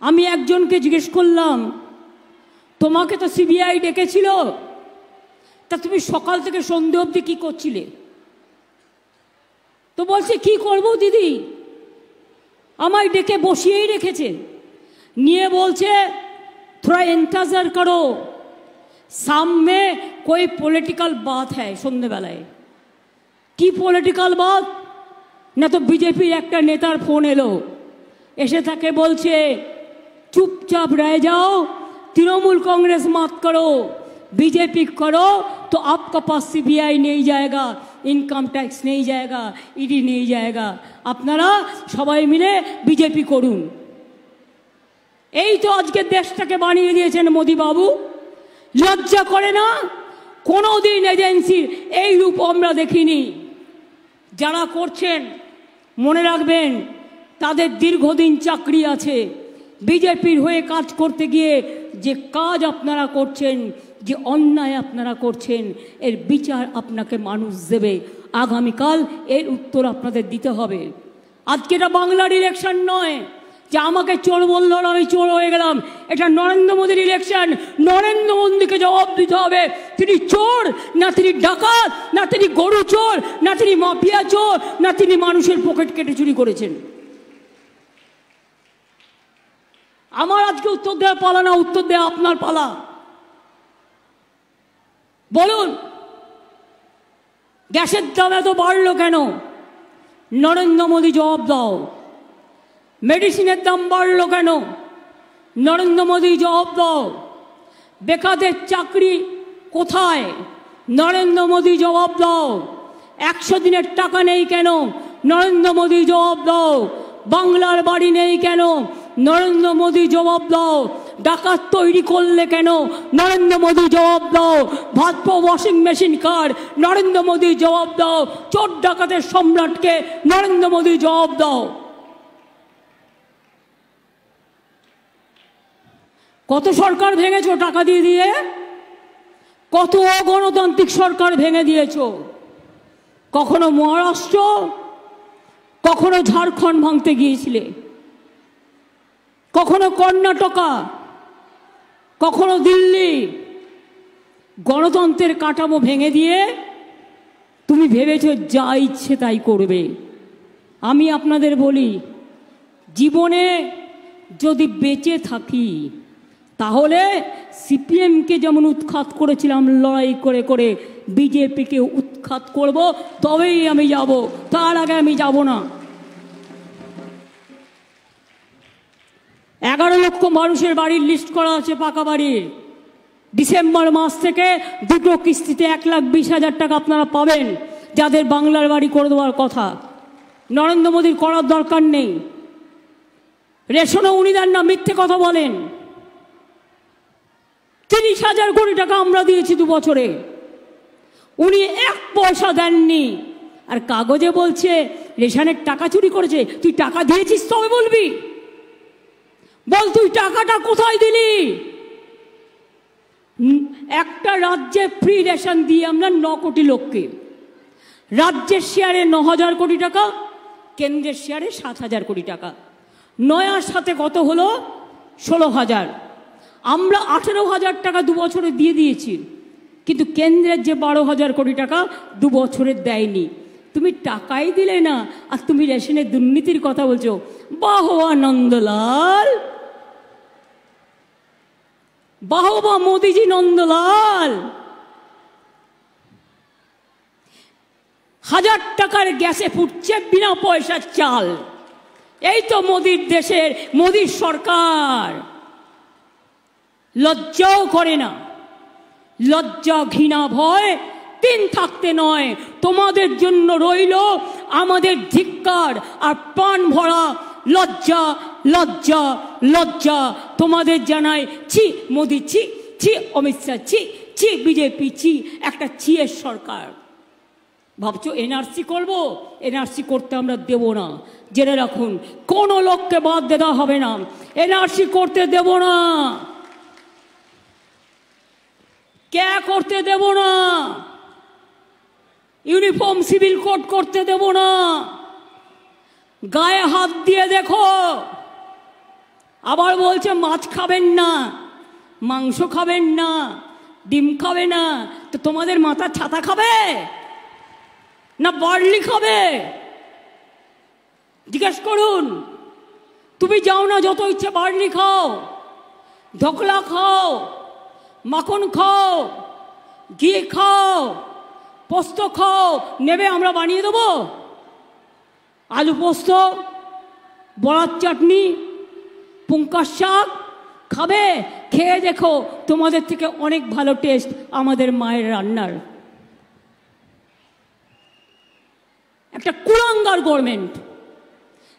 আমি একজনকে জিজ্ঞেস করলাম, তোমাকে তো সিবিআই ডেকেছিল, তা তুমি সকাল থেকে সন্ধ্যে অবধি কি করছিলে? তো বলছে কি করবো দিদি, আমায় ডেকে বসিয়েই রেখেছে, নিয়ে বলছে थोड़ा इंतजार करो, सामने कोई पॉलिटिकल बात है। সন্ধ্যেবেলায় কি পলিটিক্যাল বাত? না তো বিজেপির একটা নেতার ফোন এলো, এসে তাকে বলছে चुपचाप रह जाओ, तृणमूल कांग्रेस मत करो, बीजेपी करो तो आपका पास सीबीआई नहीं जाएगा, इनकम टैक्स नहीं जाएगा, ईडी नहीं जाएगा, আপনারা সবাই মিলে বিজেপি করুন। এই তো আজকে দেশটাকে বানিয়ে দিয়েছেন মোদি বাবু। লজ্জা করে না? কোনোদিন এজেন্সির এই রূপ আমরা দেখিনি। যারা করছেন মনে রাখবেন, তাদের দীর্ঘদিন চাকরি আছে। বিজেপির হয়ে কাজ করতে গিয়ে যে কাজ আপনারা করছেন, যে অন্যায় আপনারা করছেন, এর বিচার আপনাকে মানুষ দেবে। আগামীকাল এর উত্তর আপনাদের দিতে হবে। আজকে এটা বাংলার ইলেকশন নয় যে আমাকে চোর বললো আর আমি চোর হয়ে গেলাম। এটা নরেন্দ্র মোদীর ইলেকশন। নরেন্দ্র মোদীকে জবাব দিতে হবে, তিনি চোর না তিনি ডাকাত, না তিনি গরু চোর, না তিনি মাফিয়া চোর, না তিনি মানুষের পকেট কেটে চুরি করেছেন। আমার আজকে উত্তর দেওয়া পালা না, উত্তর দেওয়া আপনার পালা। বলুন, গ্যাসের দাম এত বাড়লো কেন? নরেন্দ্র মোদী জবাব দাও। মেডিসিনের দাম বাড়লো কেন? নরেন্দ্র মোদী জবাব দাও। বেকারদের চাকরি কোথায়? নরেন্দ্র মোদী জবাব দাও। 100 দিনের টাকা নেই কেন? নরেন্দ্র মোদী জবাব দাও। বাংলার বাড়ি নেই কেন? নরেন্দ্র মোদী জবাব দাও। ডাকাত তৈরি করলে কেন? নরেন্দ্র মোদী জবাব দাও। ভাজপা ওয়াশিং মেশিন কার? নরেন্দ্র মোদী জবাব দাও। চোর ডাকাতের সম্রাটকে নরেন্দ্র মোদী জবাব দাও। কত সরকার ভেঙেছো টাকা দিয়ে দিয়ে? কত অগণতান্ত্রিক সরকার ভেঙে দিয়েছো। কখনো মহারাষ্ট্র, কখনো ঝাড়খণ্ড ভাঙতে গিয়েছিলে, কখনো কর্ণাটকা, কখনো দিল্লি। গণতন্ত্রের কাঠামো ভেঙে দিয়ে তুমি ভেবেছো যা ইচ্ছে তাই করবে। আমি আপনাদের বলি, জীবনে যদি বেঁচে থাকি তাহলে সিপিএমকে যেমন উৎখাত করেছিলাম লড়াই করে করে, বিজেপিকে উৎখাত করব, তবেই আমি যাব, তার আগে আমি যাব না। 11 লক্ষ মানুষের বাড়ির লিস্ট করা আছে, পাকা বাড়ির। ডিসেম্বর মাস থেকে 2টো কিস্তিতে 1,20,000 টাকা আপনারা পাবেন, যাদের বাংলার বাড়ি করে দেওয়ার কথা। নরেন্দ্র মোদীর করার দরকার নেই। রেশনও উনি দেন না, মিথ্যে কথা বলেন। 30,000 কোটি টাকা আমরা দিয়েছি 2 বছরে, উনি 1 পয়সা দেননি। আর কাগজে বলছে রেশনের টাকা চুরি করেছে। তুই টাকা দিয়েছিস তবে বলবি? বল তুই টাকাটা কোথায় দিলি? একটা রাজ্যে ফ্রি রেশন দিয়ে আমরা 9 কোটি লোককে। রাজ্যের শেয়ারে 9,000 কোটি টাকা, কেন্দ্রের শেয়ারে 7,000 কোটি টাকা। 9 আর 7 কত হলো? 16,000। আমরা 18,000 টাকা 2 বছরে দিয়ে দিয়েছি, কিন্তু কেন্দ্রের যে 12,000 কোটি টাকা 2 বছরে দেয়নি। তুমি টাকাই দিলে না, আর তুমি রেশনের দুর্নীতির কথা বলছো। বাহবা নন্দলাল, বাহবা মোদিজি নন্দলাল। 1000 টাকার গ্যাসে ফুটছে বিনা পয়সার চাল। এই তো মোদির দেশের, মোদির সরকার। লজ্জাও করে না। লজ্জা, ঘৃণা, ভয় তিন থাকতে নয়। তোমাদের জন্য রইল আমাদের ধিক্কার আর প্রাণ ভরা লজ্জা, লজ্জা, লজ্জা। তোমাদের জানাই ছি মোদি, ছি ছি অমিত শাহ, ছি ছি বিজেপি, ছি একটা ছিয়ের সরকার। ভাবছো এনআরসি করব? এনআরসি করতে আমরা দেব না। জেনে রাখুন, কোনো লোককে বাদ দেওয়া হবে না। এনআরসি করতে দেব না, কে করতে দেব না, ইউনিফর্ম সিভিল কোড করতে দেব না। গায়ে হাত দিয়ে দেখো। আবার বলছে মাছ খাবেন না, মাংস খাবেন না, ডিম খাবে না। তো তোমাদের মাথার ছাতা খাবে না বার্লি খাবে? জিজ্ঞেস করুন। তুমি যাও না, যত ইচ্ছে বার্লি খাও, ঢোকলা খাও, মাখন খাও, ঘি খাও, পোস্ত খাও, নেবে আমরা বানিয়ে দেবো। আলু পোস্ত, বড়ার চাটনি, পুঙ্কার শাক খাবে? খেয়ে দেখো, তোমাদের থেকে অনেক ভালো টেস্ট আমাদের মায়ের রান্নার। একটা কুলাঙ্গার গভর্নমেন্ট।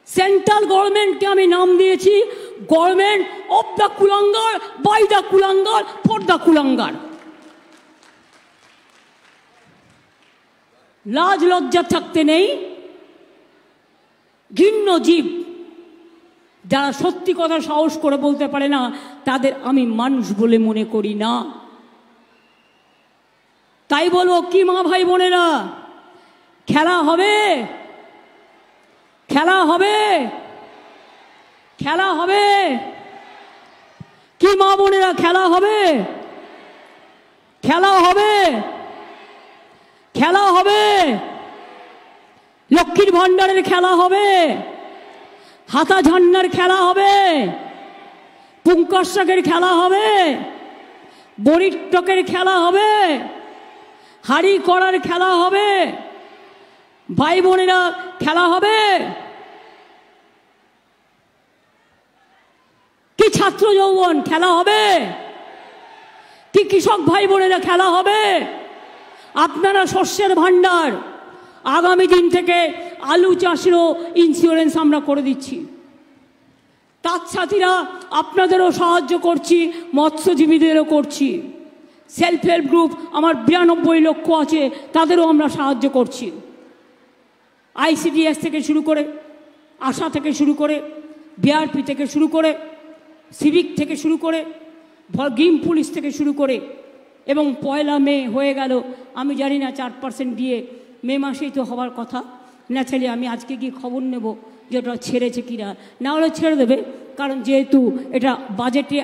সেন্ট্রাল গভর্নমেন্টকে আমি নাম দিয়েছি গভর্নমেন্ট অফ দ্য কুলাঙ্গার, বাই দ্য কুলাঙ্গার, ফর দ্য কুলাঙ্গার। লাজ লজ্জা থাকতে নেই। ঘৃণ্য জীব যারা সত্যি কথা সাহস করে বলতে পারে না, তাদের আমি মানুষ বলে মনে করি না। তাই বলবো কি মা ভাই বোনেরা, খেলা হবে, খেলা হবে, খেলা হবে। কি মা বোনেরা, খেলা হবে, খেলা হবে, খেলা হবে। লক্ষ্মীর ভান্ডারের খেলা হবে, হাতা ঝান্ডার খেলা হবে, পুঙ্কার শাকের খেলা হবে, বড়ির টকের খেলা হবে, হাড়ি করার খেলা হবে। ভাই বোনেরা খেলা হবে। কি ছাত্র যৌবন খেলা হবে, কি কৃষক ভাই বোনেরা খেলা হবে। আপনারা শস্যের ভান্ডার, আগামী দিন থেকে আলু চাষেরও ইন্স্যুরেন্স আমরা করে দিচ্ছি। তার সাথীরা আপনাদেরও সাহায্য করছি, মৎস্যজীবীদেরও করছি। সেলফ হেল্প গ্রুপ আমার 92 লক্ষ আছে, তাদেরও আমরা সাহায্য করছি। ICDS থেকে শুরু করে, আশা থেকে শুরু করে, বিআরপি থেকে শুরু করে, সিভিক থেকে শুরু করে, গ্রিন পুলিশ থেকে শুরু করে, এবং 1 মে হয়ে গেল। আমি জানি না 4% দিয়ে মে মাসেই তো হওয়ার কথা। ন্যাচারালি আমি আজকে গিয়ে খবর নেব যে ওটা ছেড়েছে কিনা, না হলে ছেড়ে দেবে, কারণ যেহেতু এটা বাজেটে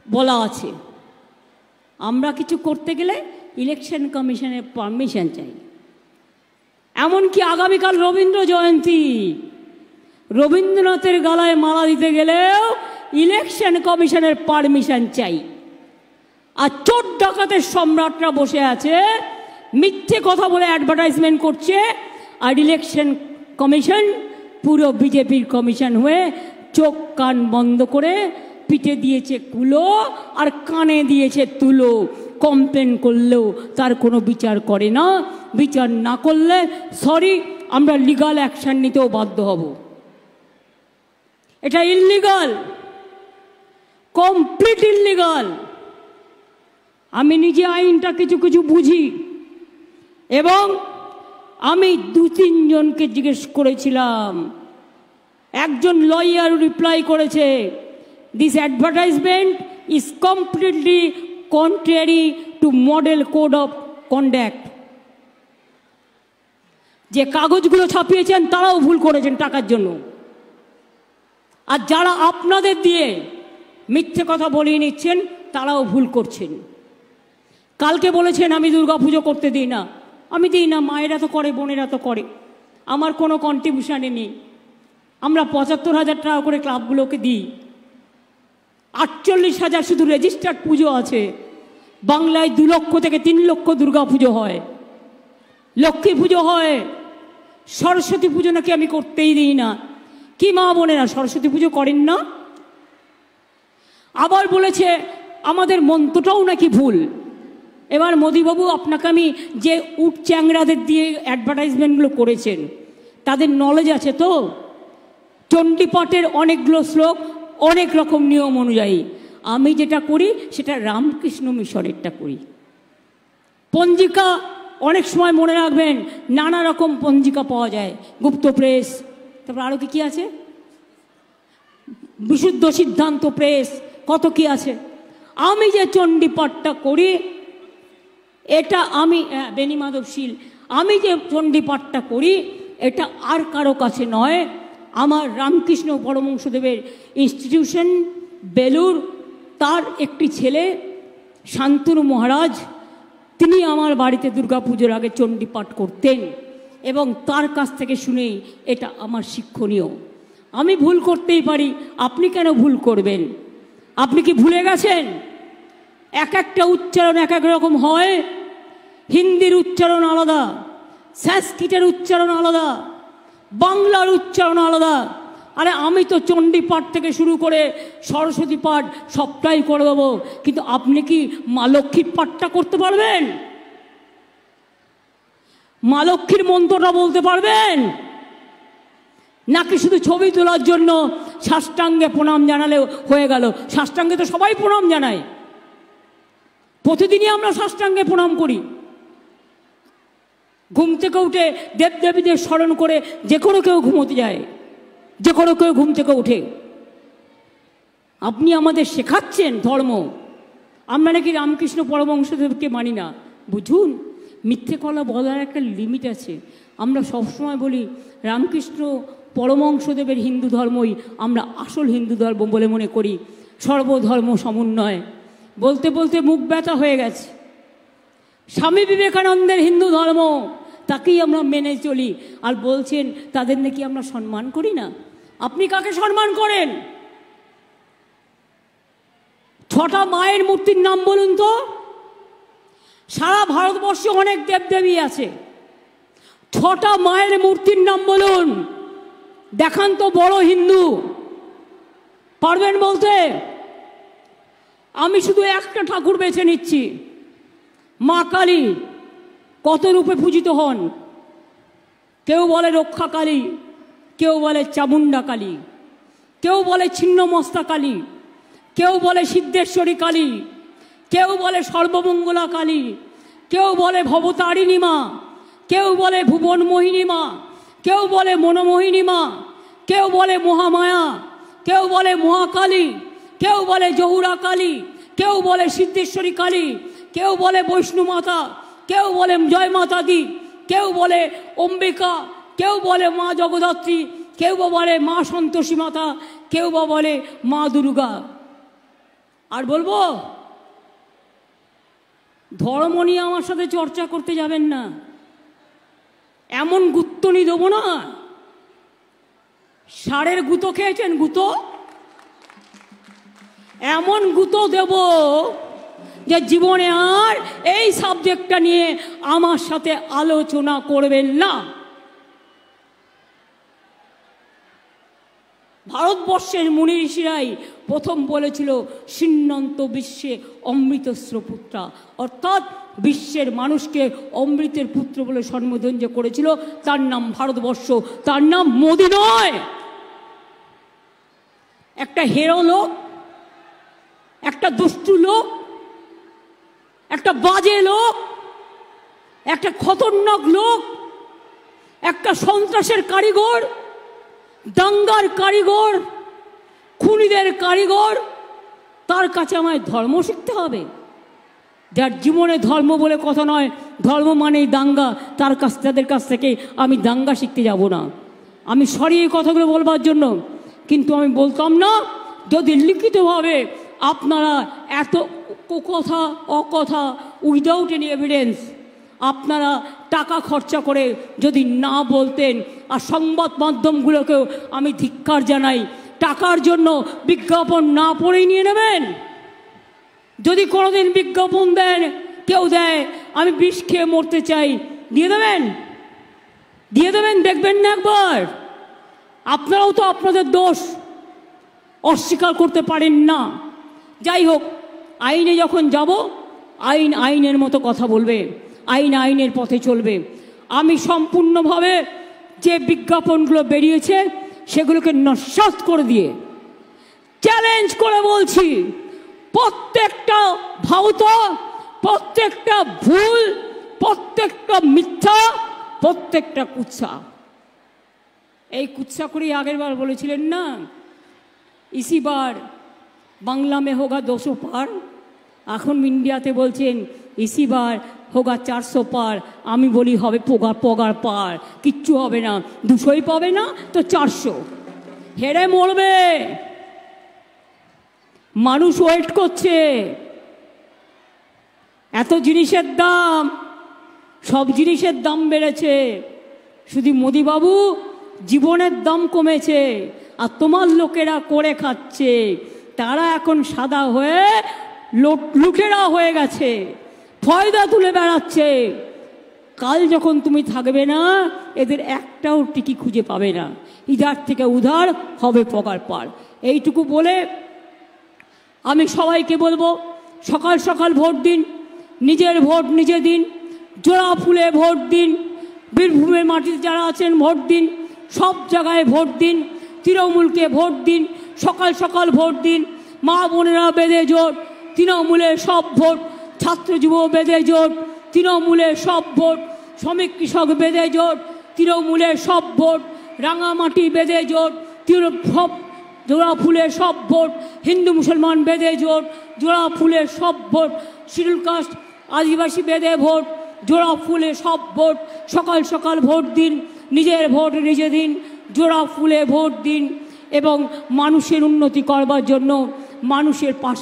বলা আছে। আমরা কিছু করতে গেলে ইলেকশন কমিশনের পারমিশন চাই। এমনকি আগামীকাল রবীন্দ্র জয়ন্তী, রবীন্দ্রনাথের গলায় মালা দিতে গেলেও ইলেকশন কমিশনের পারমিশন চাই। আর চোর ডাকাতের সম্রাটরা বসে আছে, মিথ্যে কথা বলে অ্যাডভার্টাইজমেন্ট করছে, আর ইলেকশন কমিশন পুরো বিজেপির কমিশন হয়ে চোখ কান বন্ধ করে পিঠে দিয়েছে কুলো আর কানে দিয়েছে তুলো। কমপ্লেন করলেও তার কোনো বিচার করে না। বিচার না করলে সরি, আমরা লিগাল অ্যাকশন নিতেও বাধ্য হব। এটা ইললিগাল, কমপ্লিট ইললিগাল। আমি নিজে আইনটা কিছু কিছু বুঝি, এবং আমি 2-3 জনকে জিজ্ঞেস করেছিলাম। একজন লয়ার রিপ্লাই করেছে, this advertisement is completely contrary to model code of conduct. যে কাগজগুলো ছাপিয়েছেন তারাও ভুল করেছেন টাকার জন্য, আর যারা আপনাদের দিয়ে মিথ্যে কথা বলিয়ে নিচ্ছেন তারাও ভুল করছেন। কালকে বলেছেন আমি দুর্গাপুজো করতে দিই না, আমি দিই না, মায়েরা তো করে, বোনেরা তো করে, আমার কোনো কন্ট্রিবিউশনে নেই। আমরা ৭৫,০০০ টাকা করে ক্লাবগুলোকে দিই। ৪৮,০০০ শুধু রেজিস্টার্ড পুজো আছে। বাংলায় ২ লক্ষ থেকে ৩ লক্ষ দুর্গা পুজো হয়, লক্ষ্মী পুজো হয়, সরস্বতী পুজো নাকি আমি করতেই দিই না। কি মা বোনেরা সরস্বতী পুজো করেন না? আবার বলেছে আমাদের মন্ত্রটাও নাকি ভুল। এবার মোদিবাবু, আপনাকে আমি যে উট চ্যাংরাদের দিয়ে অ্যাডভার্টাইজমেন্টগুলো করেছেন, তাদের নলেজ আছে তো? চণ্ডীপাঠের অনেকগুলো শ্লোক অনেক রকম নিয়ম অনুযায়ী, আমি যেটা করি সেটা রামকৃষ্ণ মিশনেরটা করি। পঞ্জিকা অনেক সময় মনে রাখবেন, নানা রকম পঞ্জিকা পাওয়া যায়, গুপ্ত প্রেস, তারপর আরও কি আছে, বিশুদ্ধ সিদ্ধান্ত প্রেস, কত কি আছে। আমি যে চণ্ডীপাঠটা করি এটা আমি বেণীমাধবশীল, আমি যে চণ্ডীপাঠটা করি এটা আর কারো কাছে নয়, আমার রামকৃষ্ণ পরমহংসদেবের ইনস্টিটিউশন বেলুর, তার একটি ছেলে শান্তনু মহারাজ, তিনি আমার বাড়িতে দুর্গাপুজোর আগে চণ্ডীপাঠ করতেন এবং তার কাছ থেকে শুনেই এটা আমার শিক্ষণীয়। আমি ভুল করতেই পারি, আপনি কেন ভুল করবেন? আপনি কি ভুলে গেছেন এক একটা উচ্চারণ এক এক রকম হয়? হিন্দির উচ্চারণ আলাদা, সংস্কৃতের উচ্চারণ আলাদা, বাংলার উচ্চারণ আলাদা। আরে আমি তো চণ্ডীপাঠ থেকে শুরু করে সরস্বতী পাঠ সবটাই করে দেবো, কিন্তু আপনি কি মা লক্ষ্মীর পাঠটা করতে পারবেন? মা লক্ষ্মীর মন্ত্রটা বলতে পারবেন? নাকি শুধু ছবি তোলার জন্য সাষ্টাঙ্গে প্রণাম জানালে হয়ে গেল? সাষ্টাঙ্গে তো সবাই প্রণাম জানায়, প্রতিদিনই আমরা সাষ্টাঙ্গে প্রণাম করি। ঘুম থেকে উঠে দেবদেবীদের স্মরণ করে যে কোনো কেউ ঘুমোতে যায়, যে কোনো কেউ ঘুম থেকে উঠে। আপনি আমাদের শেখাচ্ছেন ধর্ম, আমরা নাকি রামকৃষ্ণ পরমহংসদেবকে মানি না। বুঝুন, মিথ্যে কথা বলার একটা লিমিট আছে। আমরা সবসময় বলি রামকৃষ্ণ পরমহংসদেবের হিন্দু ধর্মই আমরা আসল হিন্দু ধর্ম বলে মনে করি, সর্বধর্ম সমন্বয়। বলতে বলতে মুখ ব্যথা হয়ে গেছে। স্বামী বিবেকানন্দের হিন্দু ধর্ম, তাকেই আমরা মেনে চলি, আর বলছেন তাদের নাকি আমরা সম্মান করি না। আপনি কাকে সম্মান করেন? 6টা মায়ের মূর্তির নাম বলুন তো। সারা ভারতবর্ষে অনেক দেবদেবী আছে, 6টা মায়ের মূর্তির নাম বলুন, দেখান তো বড় হিন্দু। পারবেন বলতে? আমি শুধু একটা ঠাকুর বেছে নিচ্ছি, মা কালী। কত রূপে পূজিত হন, কেউ বলে রক্ষা কালী, কেউ বলে চামুন্ডা কালী, কেউ বলে ছিন্নমস্তা কালী, কেউ বলে সিদ্ধেশ্বরী কালী, কেউ বলে সর্বমঙ্গলা কালী, কেউ বলে ভবতারিণী মা, কেউ বলে ভুবন মোহিনী মা, কেউ বলে মনোমোহিনী মা, কেউ বলে মহামায়া, কেউ বলে মহাকালী, কেউ বলে জহুরা কালী, কেউ বলে সিদ্ধেশ্বরী কালী, কেউ বলে বৈষ্ণু মাতা, কেউ বলে জয় মাতা দি, কেউ বলে অম্বিকা, কেউ বলে মা জগদ্ধাত্রী, কেউ বা বলে মা সন্তোষী মাতা, কেউ বা বলে মা দুর্গা। আর বলবো? ধর্ম নিয়ে আমার সাথে চর্চা করতে যাবেন না, এমন গুত্তনি দেবো না। ষাঁড়ের গুঁতো খেয়েছেন? গুঁতো এমন গুঁতো দেব যে জীবনে আর এই সাবজেক্টটা নিয়ে আমার সাথে আলোচনা করবেন না। ভারতবর্ষের মুনি ঋষিরাই প্রথম বলেছিল সিন্নন্ত বিশ্বে অমৃতস্র পুত্রা, অর্থাৎ বিশ্বের মানুষকে অমৃতের পুত্র বলে সম্বোধন যে করেছিল তার নাম ভারতবর্ষ, তার নাম মোদি নয়। একটা হেরো লোক, একটা দুষ্টু লোক, একটা বাজে লোক, একটা খতরনাক লোক, একটা সন্ত্রাসের কারিগর, দাঙ্গার কারিগর, খুনিদের কারিগর, তার কাছে আমায় ধর্ম শিখতে হবে? যার জীবনে ধর্ম বলে কথা নয়, ধর্ম মানেই দাঙ্গা, তাদের কাছ থেকে আমি দাঙ্গা শিখতে যাব না। আমি সরি এই কথাগুলো বলবার জন্য, কিন্তু আমি বলতাম না যদি লিখিতভাবে আপনারা এত কথা অকথা উইদাউট এনি এভিডেন্স আপনারা টাকা খরচা করে যদি না বলতেন। আর সংবাদ মাধ্যমগুলোকেও আমি ধিক্কার জানাই, টাকার জন্য বিজ্ঞাপন না পড়েই নিয়ে নেবেন। যদি কোনোদিন বিজ্ঞাপন দেন, কেউ দেয় আমি বিষ খেয়ে মরতে চাই, দিয়ে দেবেন? দিয়ে দেবেন? দেখবেন না একবার? আপনারাও তো আপনাদের দোষ অস্বীকার করতে পারেন না। যাই হোক, আইনে যখন যাব, আইন আইনের মতো কথা বলবে, আইন আইনের পথে চলবে। আমি সম্পূর্ণভাবে যে বিজ্ঞাপনগুলো বেরিয়েছে সেগুলোকে নস্যাৎ করে দিয়ে চ্যালেঞ্জ করে বলছি, প্রত্যেকটা ভাউত, প্রত্যেকটা ভুল, প্রত্যেকটা মিথ্যা, প্রত্যেকটা কুৎসা। এই কুৎসা করেই আগের বার বলেছিলেন না, इसी बार बांग्ला में होगा 200 पार। এখন ইন্ডিয়াতে বলছেন इसी बार होगा 400 पार। আমি বলি হবে পগার পার, কিচ্ছু হবে না, 200ই পাবে না তো 400। হেরে মরবে, মানুষ ওয়েট করছে। এত জিনিসের দাম, সব জিনিসের দাম বেড়েছে, শুধু মোদিবাবু জীবনের দাম কমেছে। আর তোমার লোকেরা করে খাচ্ছে, তারা এখন সাদা হয়ে লুটেরা হয়ে গেছে, ফয়দা তুলে বেড়াচ্ছে। কাল যখন তুমি থাকবে না, এদের একটাও টিকি খুঁজে পাবে না, ইধার থেকে উধার হবে পগার পার। এইটুকু বলে আমি সবাইকে বলবো, সকাল সকাল ভোট দিন, নিজের ভোট নিজে দিন, জোড়া ফুলে ভোট দিন, বীরভূমের মাটিতে যারা আছেন ভোট দিন, সব জায়গায় ভোট দিন, তৃণমূলকে ভোট দিন, সকাল সকাল ভোট দিন। মা বোনেরা বেঁধে জোট, তৃণমূলের সব ভোট, ছাত্র যুব বেঁধে জোট, তৃণমূলের সব ভোট, শ্রমিক কৃষক বেঁধে জোট, তৃণমূলের সব ভোট, রাঙামাটি বেঁধে জোট, সব জোড়া ফুলের সব ভোট, হিন্দু মুসলমান বেঁধে জোট, জোড়া ফুলের সব ভোট, শিডিউল কাস্ট আদিবাসী বেঁধে ভোট, জোড়া ফুলে সব ভোট। সকাল সকাল ভোট দিন, নিজের ভোট নিজে দিন, জোড়া ফুলে ভোট দিন এবং মানুষের উন্নতি করবার জন্য মানুষের পাশে